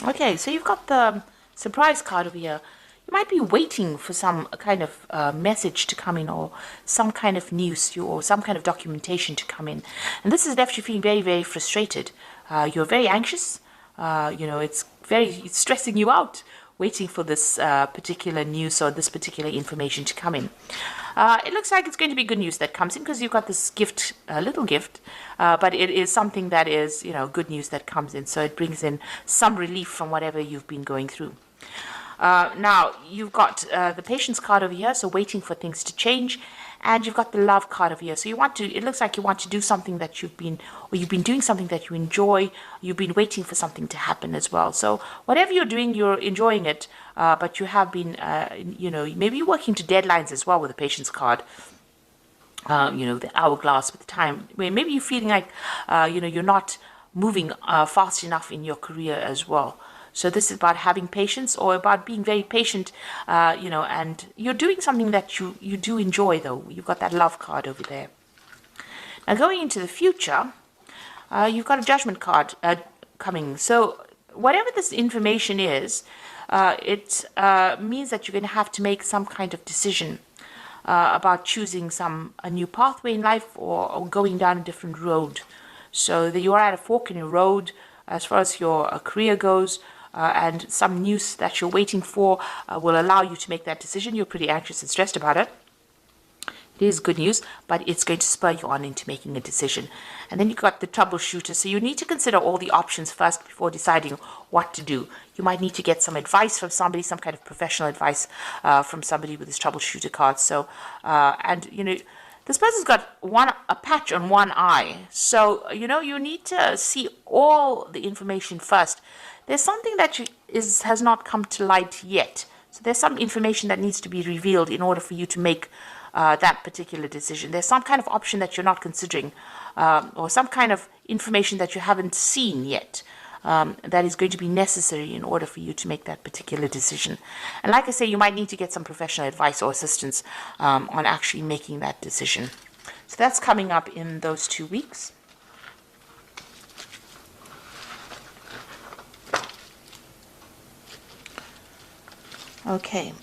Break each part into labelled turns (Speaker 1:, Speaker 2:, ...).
Speaker 1: Okay, so you've got the surprise card over here. You might be waiting for some kind of message to come in, or some kind of news, or some kind of documentation to come in. And this has left you feeling very, very frustrated. You're very anxious. It's stressing you out waiting for this particular news or this particular information to come in. It looks like it's going to be good news that comes in, because you've got this gift, a little gift, but it is something that is, good news that comes in. So it brings in some relief from whatever you've been going through. Now, you've got the patience card over here, so waiting for things to change. And you've got the love card over here. So it looks like you want to do something that you've been doing something that you enjoy. You've been waiting for something to happen as well. So whatever you're doing, you're enjoying it. But you have been, maybe working to deadlines as well with the patience card. The hourglass with time. Maybe you're feeling like, you're not moving fast enough in your career as well. So this is about having patience, or about being very patient, and you're doing something that you do enjoy, though. You've got that love card over there. Now, going into the future, you've got a judgment card coming. So whatever this information is, it means that you're going to have to make some kind of decision about choosing a new pathway in life, or going down a different road. So that you are at a fork in your road as far as your career goes. And some news that you're waiting for will allow you to make that decision. You're pretty anxious and stressed about it. It is good news, but it's going to spur you on into making a decision. And then you've got the troubleshooter. So you need to consider all the options first before deciding what to do. You might need to get some advice from somebody, some kind of professional advice from somebody with this troubleshooter card. So, this person's got a patch on one eye. So, you need to see all the information first. There's something that has not come to light yet. So there's some information that needs to be revealed in order for you to make that particular decision. There's some kind of option that you're not considering, or some kind of information that you haven't seen yet, that is going to be necessary in order for you to make that particular decision. And like I say, you might need to get some professional advice or assistance on actually making that decision. So that's coming up in those 2 weeks. Okay.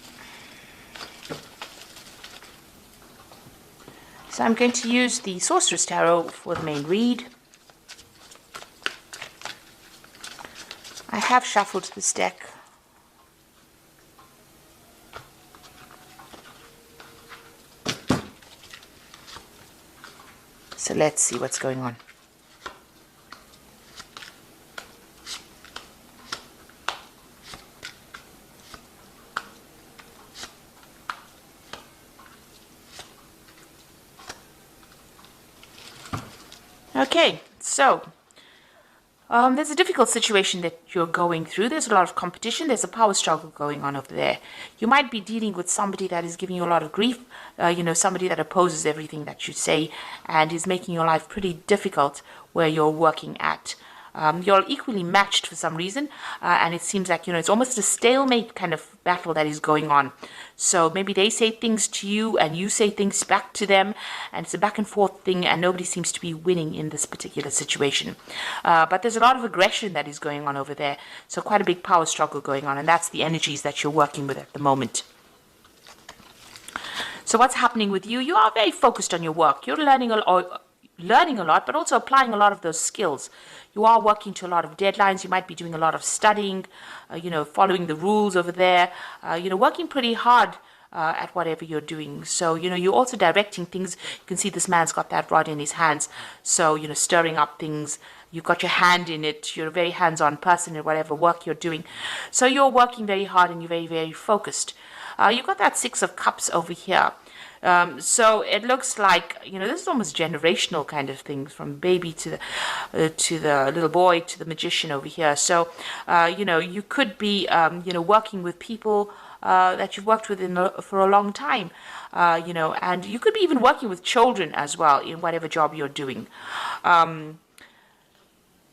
Speaker 1: So I'm going to use the Sorcerer's Tarot for the main read. I have shuffled this deck. So let's see what's going on. Okay, so there's a difficult situation that you're going through. There's a lot of competition. There's a power struggle going on over there. You might be dealing with somebody that is giving you a lot of grief, somebody that opposes everything that you say and is making your life pretty difficult where you're working at. You're equally matched for some reason, and it seems like, it's almost a stalemate kind of battle that is going on. So maybe they say things to you and you say things back to them, and it's a back and forth thing, and nobody seems to be winning in this particular situation. But there's a lot of aggression that is going on over there, so quite a big power struggle going on, and that's the energies that you're working with at the moment. So what's happening with you? You are very focused on your work. You're learning a lot, but also applying a lot of those skills. You are working to a lot of deadlines. You might be doing a lot of studying, following the rules over there, working pretty hard at whatever you're doing. So, you're also directing things. You can see this man's got that rod in his hands. So, stirring up things. You've got your hand in it. You're a very hands-on person in whatever work you're doing. So you're working very hard and you're very, very focused. You've got that 6 of Cups over here. So it looks like, this is almost generational kind of things, from baby to the little boy to the magician over here. So, you could be, working with people that you've worked with for a long time, and you could be even working with children as well in whatever job you're doing.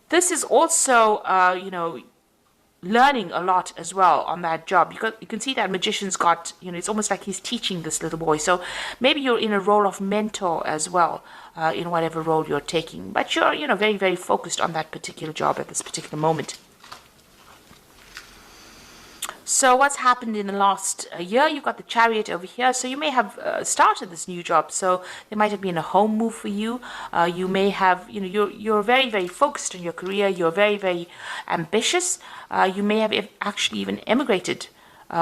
Speaker 1: This is also, learning a lot as well on that job. You can see that magician's got, it's almost like he's teaching this little boy. So maybe you're in a role of mentor as well, in whatever role you're taking. But you're, very, very focused on that particular job at this particular moment. So what's happened in the last year? You've got the Chariot over here. So you may have started this new job. So there might have been a home move for you. You may have, you're very, very focused on your career. You're very, very ambitious. You may have actually even emigrated,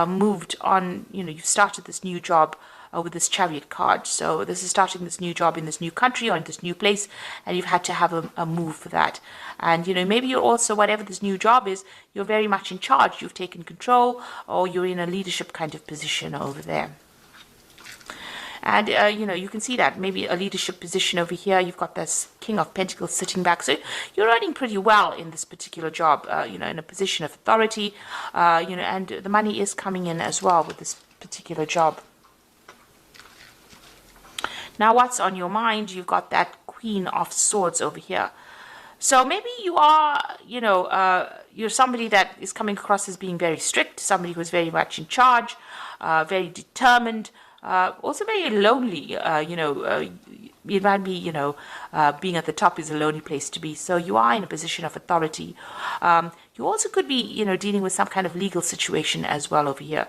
Speaker 1: moved on. You've started this new job with this Chariot card. So this is starting this new job in this new country or in this new place, and you've had to have a move for that. And maybe you're also, whatever this new job is, you're very much in charge. You've taken control, or you're in a leadership kind of position over there. And you can see that maybe a leadership position over here. You've got this King of Pentacles sitting back, so you're earning pretty well in this particular job, in a position of authority, and the money is coming in as well with this particular job. Now, what's on your mind? You've got that Queen of Swords over here. So maybe you are, you're somebody that is coming across as being very strict, somebody who's very much in charge, very determined, also very lonely. It might be, being at the top is a lonely place to be. So you are in a position of authority. You also could be, dealing with some kind of legal situation as well over here.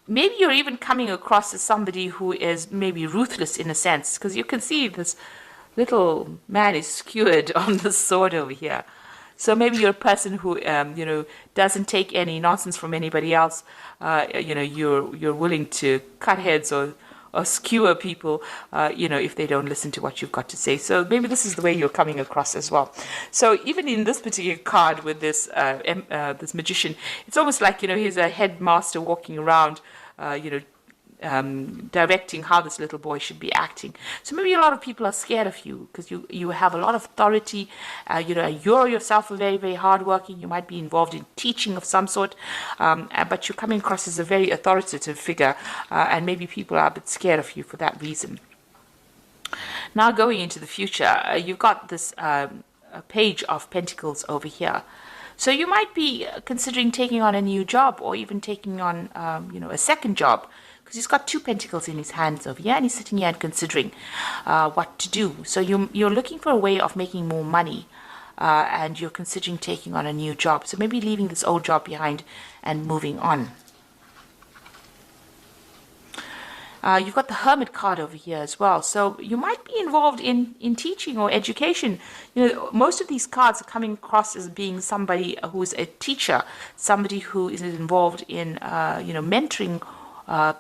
Speaker 1: Maybe you're even coming across as somebody who is maybe ruthless in a sense, because you can see this little man is skewered on the sword over here. So maybe you're a person who, doesn't take any nonsense from anybody else. You're willing to cut heads or skewer people, if they don't listen to what you've got to say. So maybe this is the way you're coming across as well. So even in this particular card with this this magician, it's almost like, he's a headmaster walking around, directing how this little boy should be acting. So maybe a lot of people are scared of you because you have a lot of authority. You're yourself very, very hardworking. You might be involved in teaching of some sort, but you're coming across as a very authoritative figure, and maybe people are a bit scared of you for that reason. Now, going into the future, you've got this Page of Pentacles over here. So you might be considering taking on a new job, or even taking on, a second job, because he's got 2 pentacles in his hands over here, and he's sitting here and considering what to do. So you're looking for a way of making more money, and you're considering taking on a new job. So maybe leaving this old job behind and moving on. You've got the Hermit card over here as well. So you might be involved in teaching or education. Most of these cards are coming across as being somebody who is a teacher, somebody who is involved in, mentoring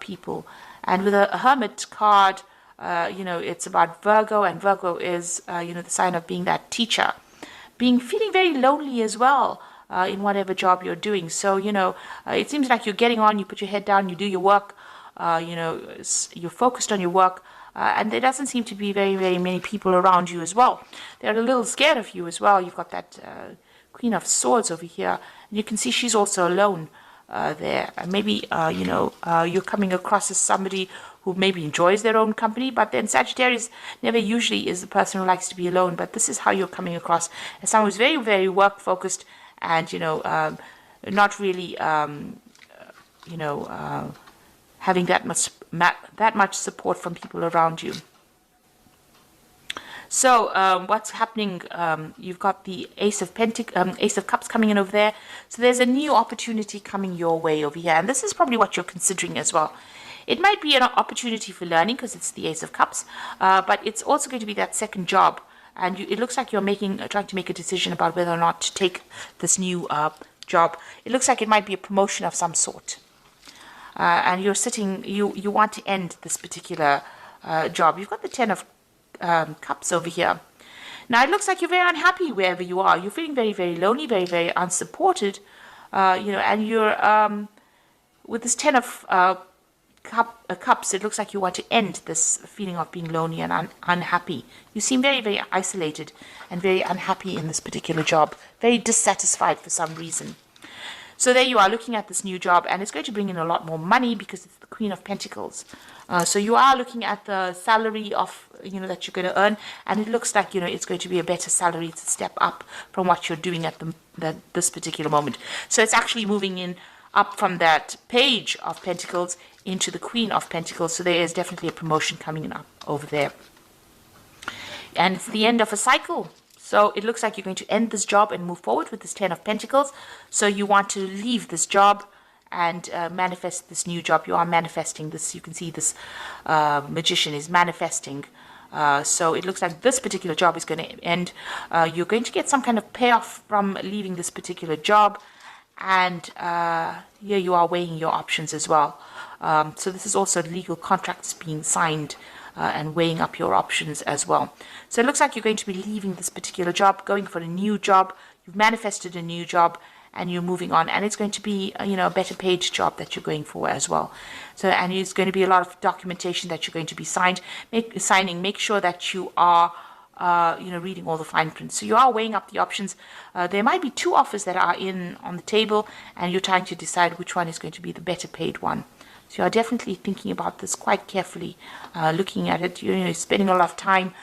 Speaker 1: people. And with a Hermit card, it's about Virgo, and Virgo is, the sign of being that teacher. Feeling very lonely as well. In whatever job you're doing. So, it seems like you're getting on, you put your head down, you do your work. You're focused on your work, and there doesn't seem to be very, very many people around you as well. They're a little scared of you as well. You've got that Queen of Swords over here, and you can see she's also alone there. And maybe, you're coming across as somebody who maybe enjoys their own company, but then Sagittarius never usually is the person who likes to be alone. But this is how you're coming across, as someone who's very, very work-focused and, not really, having that much support from people around you. So what's happening? You've got the Ace of Cups coming in over there. So there's a new opportunity coming your way over here, and this is probably what you're considering as well. It might be an opportunity for learning because it's the Ace of Cups, but it's also going to be that second job, and it looks like you're trying to make a decision about whether or not to take this new job. It looks like it might be a promotion of some sort. And you want to end this particular job. You've got the 10 of Cups over here. Now, it looks like you're very unhappy wherever you are. You're feeling very, very lonely, very, very unsupported. And you're, with this 10 of Cups, it looks like you want to end this feeling of being lonely and unhappy. You seem very, very isolated and very unhappy in this particular job, very dissatisfied for some reason. So there you are looking at this new job, and it's going to bring in a lot more money because it's the Queen of Pentacles. So you are looking at the salary of, that you're going to earn, and it looks like, it's going to be a better salary. It's a step up from what you're doing at this particular moment. So it's actually moving in up from that Page of Pentacles into the Queen of Pentacles. So there is definitely a promotion coming in up over there. And it's the end of a cycle. So it looks like you're going to end this job and move forward with this 10 of Pentacles. So you want to leave this job, and manifest this new job. You are manifesting this. You can see this magician is manifesting. So it looks like this particular job is going to end. You're going to get some kind of payoff from leaving this particular job. And here you are weighing your options as well. So this is also legal contracts being signed and weighing up your options as well. So it looks like you're going to be leaving this particular job, going for a new job. You've manifested a new job and you're moving on. And it's going to be, a better paid job that you're going for as well. So, and it's going to be a lot of documentation that you're going to be signing. Make sure that you are reading all the fine print. So you are weighing up the options. There might be two offers that are on the table, and you're trying to decide which one is going to be the better paid one. So you are definitely thinking about this quite carefully, looking at it. You're spending a lot of time,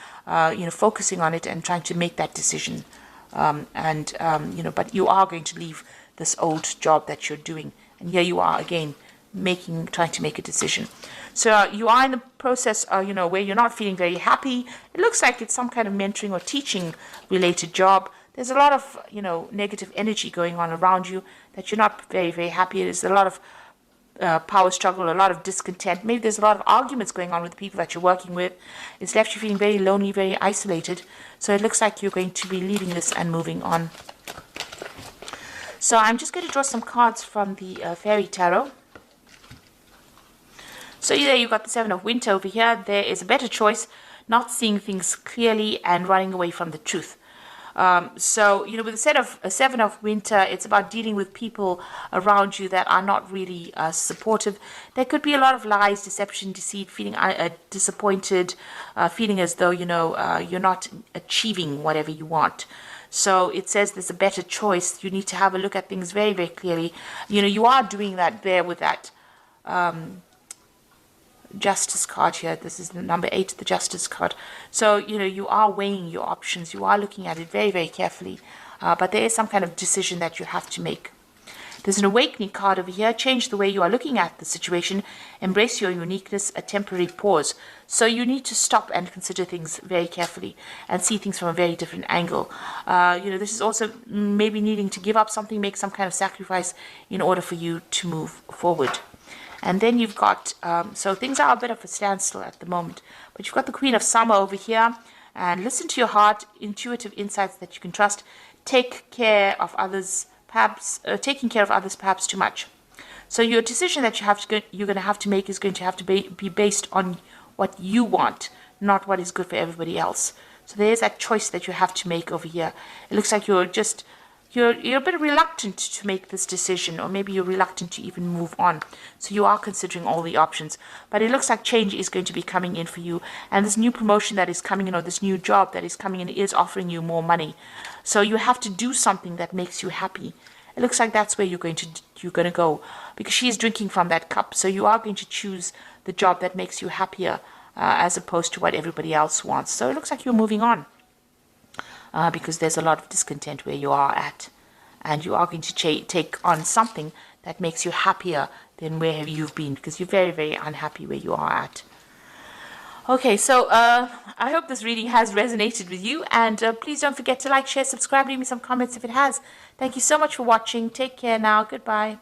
Speaker 1: focusing on it and trying to make that decision. But you are going to leave this old job that you're doing, and here you are again trying to make a decision. So you are in the process, where you're not feeling very happy. It looks like it's some kind of mentoring or teaching related job. There's a lot of, negative energy going on around you that you're not very, very happy. There's a lot of power struggle, a lot of discontent. Maybe there's a lot of arguments going on with the people that you're working with. It's left you feeling very lonely, very isolated. So it looks like you're going to be leaving this and moving on. So I'm just going to draw some cards from the Fairy Tarot. So there you've got the Seven of Winter over here. There is a better choice, not seeing things clearly and running away from the truth. With the Seven of Winter, it's about dealing with people around you that are not really supportive. There could be a lot of lies, deception, deceit, feeling disappointed, feeling as though, you're not achieving whatever you want. So it says there's a better choice. You need to have a look at things very, very clearly. You are doing that there with that Justice card here. This is the number 8, the Justice card. So, you are weighing your options. You are looking at it very, very carefully. But there is some kind of decision that you have to make. There's an Awakening card over here. Change the way you are looking at the situation. Embrace your uniqueness, a temporary pause. So you need to stop and consider things very carefully and see things from a very different angle. This is also maybe needing to give up something, make some kind of sacrifice in order for you to move forward. And then you've got, so things are a bit of a standstill at the moment. But you've got the Queen of Summer over here. And listen to your heart, intuitive insights that you can trust. Take care of others, perhaps, taking care of others perhaps too much. So your decision that you're going to have to make is going to have to be based on what you want, not what is good for everybody else. So there's that choice that you have to make over here. It looks like you're a bit reluctant to make this decision, or maybe you're reluctant to even move on. So you are considering all the options. But it looks like change is going to be coming in for you. And this new promotion that is coming in, or this new job that is coming in, is offering you more money. So you have to do something that makes you happy. It looks like that's where you're going to go, because she is drinking from that cup. So you are going to choose the job that makes you happier, as opposed to what everybody else wants. So it looks like you're moving on. Because there's a lot of discontent where you are at. And you are going to take on something that makes you happier than where you've been, because you're very, very unhappy where you are at. Okay, so I hope this reading has resonated with you. And please don't forget to like, share, subscribe, leave me some comments if it has. Thank you so much for watching. Take care now. Goodbye.